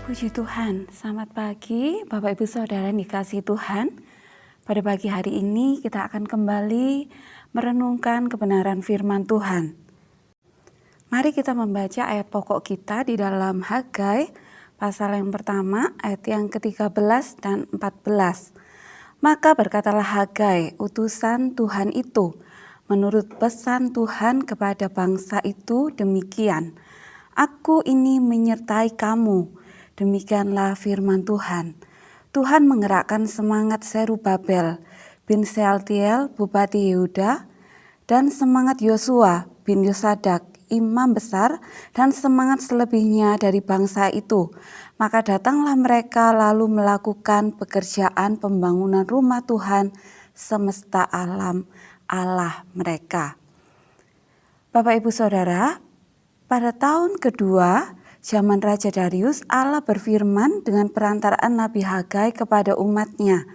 Puji Tuhan, selamat pagi Bapak Ibu Saudara yang dikasihi Tuhan. Pada pagi hari ini kita akan kembali merenungkan kebenaran firman Tuhan. Mari kita membaca ayat pokok kita di dalam Hagai, pasal yang pertama, ayat yang ke-13 dan 14. Maka berkatalah Hagai, utusan Tuhan itu, menurut pesan Tuhan kepada bangsa itu demikian. Aku ini menyertai kamu. Demikianlah firman Tuhan. Tuhan menggerakkan semangat Zerubabel bin Sealtiel, Bupati Yehuda, dan semangat Yosua bin Yosadak, imam besar, dan semangat selebihnya dari bangsa itu. Maka datanglah mereka lalu melakukan pekerjaan pembangunan rumah Tuhan semesta alam Allah mereka. Bapak Ibu Saudara, pada tahun kedua zaman Raja Darius, Allah berfirman dengan perantaraan Nabi Hagai kepada umatnya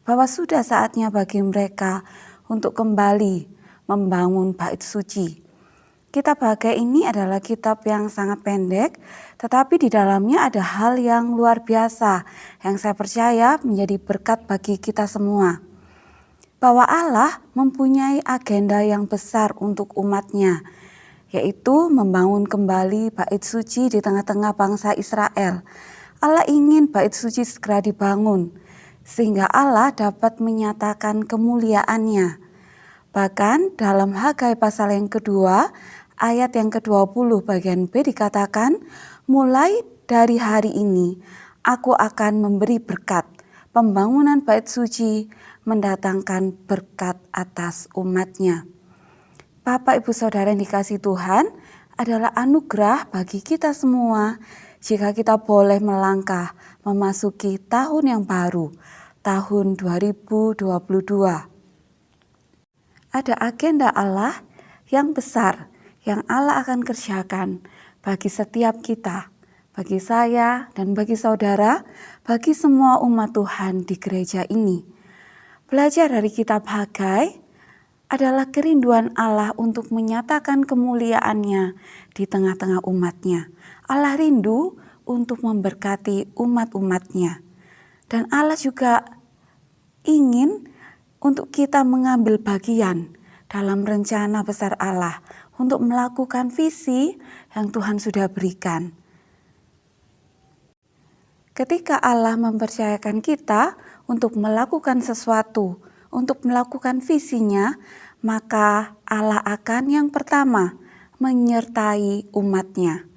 bahwa sudah saatnya bagi mereka untuk kembali membangun bait suci. Kitab Hagai ini adalah kitab yang sangat pendek, tetapi di dalamnya ada hal yang luar biasa yang saya percaya menjadi berkat bagi kita semua. Bahwa Allah mempunyai agenda yang besar untuk umatnya, yaitu membangun kembali bait suci di tengah-tengah bangsa Israel. Allah ingin bait suci segera dibangun, sehingga Allah dapat menyatakan kemuliaannya. Bahkan dalam Hagai pasal yang kedua, ayat yang ke-20 bagian B dikatakan, mulai dari hari ini, aku akan memberi berkat. Pembangunan bait suci mendatangkan berkat atas umatnya. Bapak Ibu Saudara yang dikasihi Tuhan, adalah anugerah bagi kita semua jika kita boleh melangkah memasuki tahun yang baru, tahun 2022. Ada agenda Allah yang besar yang Allah akan kerjakan bagi setiap kita, bagi saya dan bagi saudara, bagi semua umat Tuhan di gereja ini. Belajar dari kitab Hagai adalah kerinduan Allah untuk menyatakan kemuliaannya di tengah-tengah umatnya. Allah rindu untuk memberkati umat-umatnya. Dan Allah juga ingin untuk kita mengambil bagian dalam rencana besar Allah untuk melakukan visi yang Tuhan sudah berikan. Ketika Allah mempercayakan kita untuk melakukan sesuatu, untuk melakukan visinya, maka Allah akan yang pertama menyertai umatnya.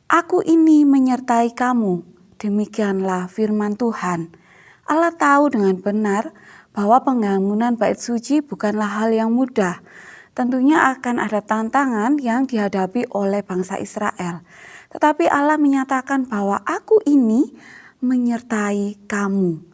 Aku ini menyertai kamu, demikianlah firman Tuhan. Allah tahu dengan benar bahwa pembangunan bait suci bukanlah hal yang mudah. Tentunya akan ada tantangan yang dihadapi oleh bangsa Israel. Tetapi Allah menyatakan bahwa aku ini menyertai kamu.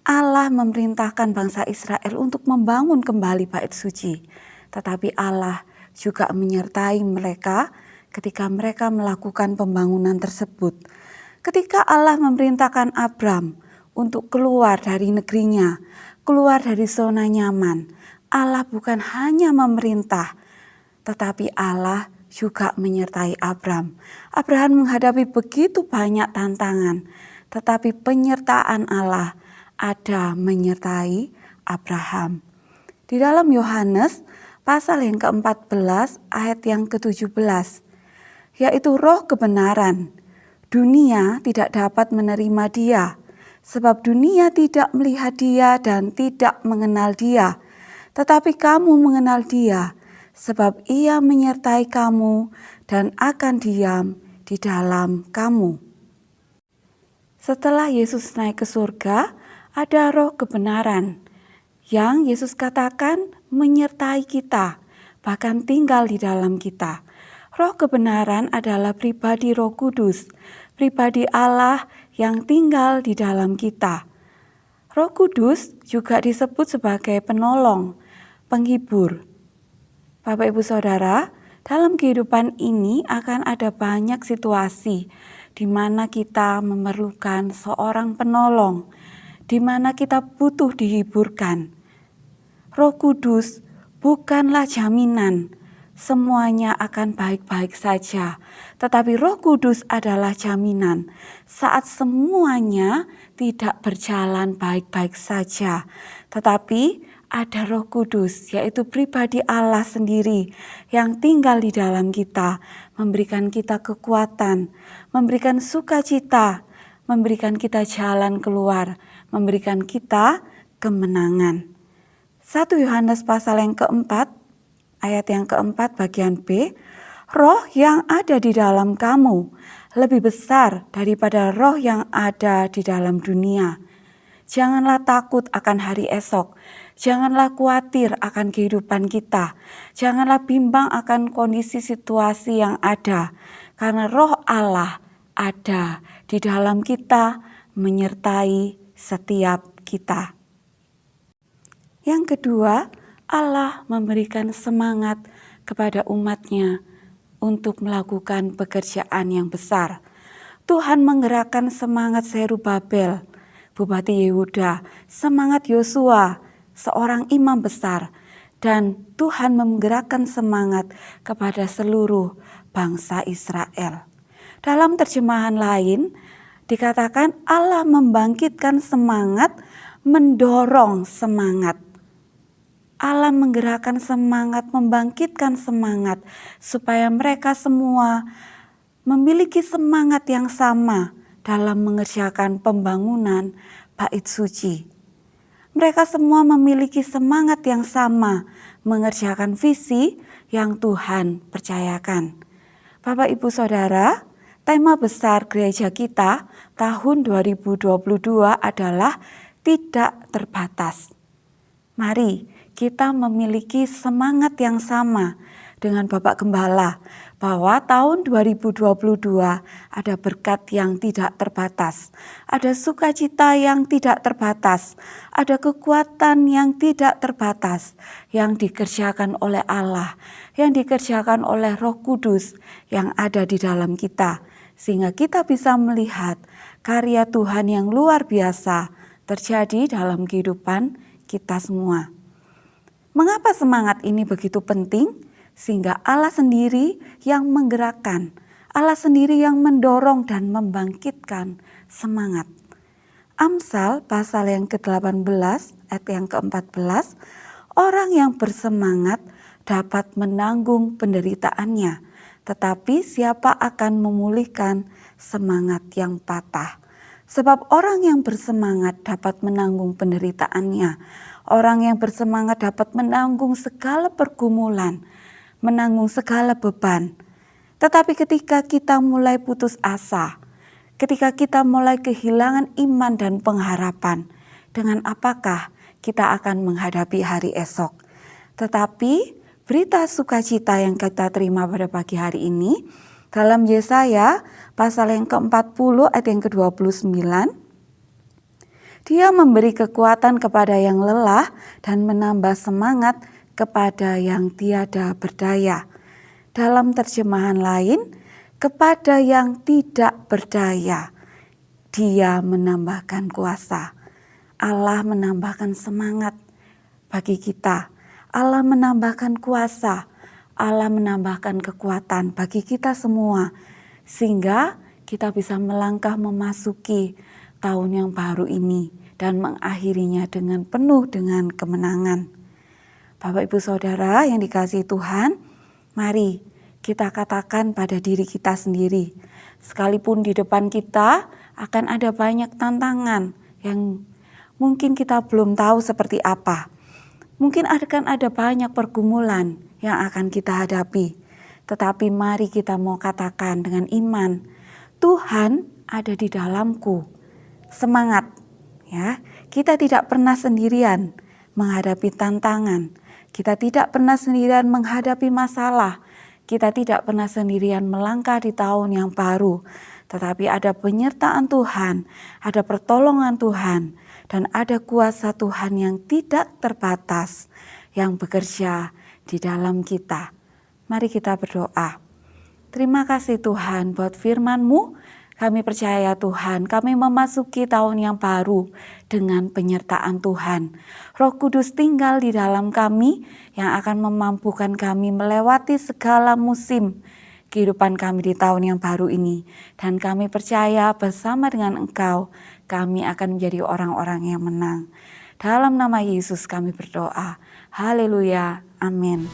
Allah memerintahkan bangsa Israel untuk membangun kembali bait suci. Tetapi Allah juga menyertai mereka ketika mereka melakukan pembangunan tersebut. Ketika Allah memerintahkan Abram untuk keluar dari negerinya, keluar dari zona nyaman, Allah bukan hanya memerintah, tetapi Allah juga menyertai Abram. Abraham menghadapi begitu banyak tantangan, tetapi penyertaan Allah ada menyertai Abraham. Di dalam Yohanes pasal yang ke-14 ayat yang ke-17, yaitu roh kebenaran. Dunia tidak dapat menerima dia, sebab dunia tidak melihat dia dan tidak mengenal dia. Tetapi kamu mengenal dia, sebab ia menyertai kamu dan akan diam di dalam kamu. Setelah Yesus naik ke surga, ada roh kebenaran yang Yesus katakan menyertai kita, bahkan tinggal di dalam kita. Roh kebenaran adalah pribadi Roh Kudus, pribadi Allah yang tinggal di dalam kita. Roh Kudus juga disebut sebagai penolong, penghibur. Bapak Ibu Saudara, dalam kehidupan ini akan ada banyak situasi di mana kita memerlukan seorang penolong, di mana kita butuh dihiburkan. Roh Kudus bukanlah jaminan semuanya akan baik-baik saja. Tetapi Roh Kudus adalah jaminan saat semuanya tidak berjalan baik-baik saja. Tetapi ada Roh Kudus, yaitu pribadi Allah sendiri yang tinggal di dalam kita, memberikan kita kekuatan, memberikan sukacita, memberikan kita jalan keluar, memberikan kita kemenangan. 1 Yohanes pasal yang keempat, ayat yang keempat bagian B, roh yang ada di dalam kamu lebih besar daripada roh yang ada di dalam dunia. Janganlah takut akan hari esok. Janganlah khawatir akan kehidupan kita. Janganlah bimbang akan kondisi situasi yang ada. Karena roh Allah ada di dalam kita, menyertai setiap kita. Yang kedua, Allah memberikan semangat kepada umatnya untuk melakukan pekerjaan yang besar. Tuhan menggerakkan semangat Zerubabel, Bupati Yehuda, semangat Yosua, seorang imam besar, dan Tuhan menggerakkan semangat kepada seluruh bangsa Israel. Dalam terjemahan lain, dikatakan Allah membangkitkan semangat, mendorong semangat. Allah menggerakkan semangat, membangkitkan semangat, supaya mereka semua memiliki semangat yang sama dalam mengerjakan pembangunan bait suci. Mereka semua memiliki semangat yang sama mengerjakan visi yang Tuhan percayakan. Bapak, Ibu, Saudara, tema besar gereja kita tahun 2022 adalah tidak terbatas. Mari kita memiliki semangat yang sama dengan Bapak Gembala, bahwa tahun 2022 ada berkat yang tidak terbatas, ada sukacita yang tidak terbatas, ada kekuatan yang tidak terbatas yang dikerjakan oleh Allah, yang dikerjakan oleh Roh Kudus yang ada di dalam kita, sehingga kita bisa melihat karya Tuhan yang luar biasa terjadi dalam kehidupan kita semua. Mengapa semangat ini begitu penting? Sehingga Allah sendiri yang menggerakkan, Allah sendiri yang mendorong dan membangkitkan semangat. Amsal pasal yang ke-18 ayat yang ke-14, orang yang bersemangat dapat menanggung penderitaannya, tetapi siapa akan memulihkan semangat yang patah? Sebab orang yang bersemangat dapat menanggung penderitaannya, orang yang bersemangat dapat menanggung segala pergumulan, menanggung segala beban. Tetapi ketika kita mulai putus asa, ketika kita mulai kehilangan iman dan pengharapan, dengan apakah kita akan menghadapi hari esok? Tetapi berita sukacita yang kita terima pada pagi hari ini, dalam Yesaya pasal yang ke-40 ayat yang ke-29, Dia memberi kekuatan kepada yang lelah dan menambah semangat kepada yang tiada berdaya. Dalam terjemahan lain, kepada yang tidak berdaya, Dia menambahkan kuasa. Allah menambahkan semangat bagi kita. Allah menambahkan kuasa. Allah menambahkan kekuatan bagi kita semua, sehingga kita bisa melangkah memasuki tahun yang baru ini dan mengakhirinya dengan penuh dengan kemenangan. Bapak, Ibu, Saudara yang dikasihi Tuhan, mari kita katakan pada diri kita sendiri, sekalipun di depan kita akan ada banyak tantangan yang mungkin kita belum tahu seperti apa. Mungkin akan ada banyak pergumulan yang akan kita hadapi. Tetapi mari kita mau katakan dengan iman, Tuhan ada di dalamku. Semangat, ya. Kita tidak pernah sendirian menghadapi tantangan. Kita tidak pernah sendirian menghadapi masalah. Kita tidak pernah sendirian melangkah di tahun yang baru. Tetapi ada penyertaan Tuhan, ada pertolongan Tuhan, dan ada kuasa Tuhan yang tidak terbatas yang bekerja di dalam kita. Mari kita berdoa. Terima kasih Tuhan buat firman-Mu, Kami percaya Tuhan, kami memasuki tahun yang baru dengan penyertaan Tuhan. Roh Kudus tinggal di dalam kami yang akan memampukan kami melewati segala musim kehidupan kami di tahun yang baru ini. Dan kami percaya bersama dengan Engkau, kami akan menjadi orang-orang yang menang. Dalam nama Yesus kami berdoa. Haleluya. Amin.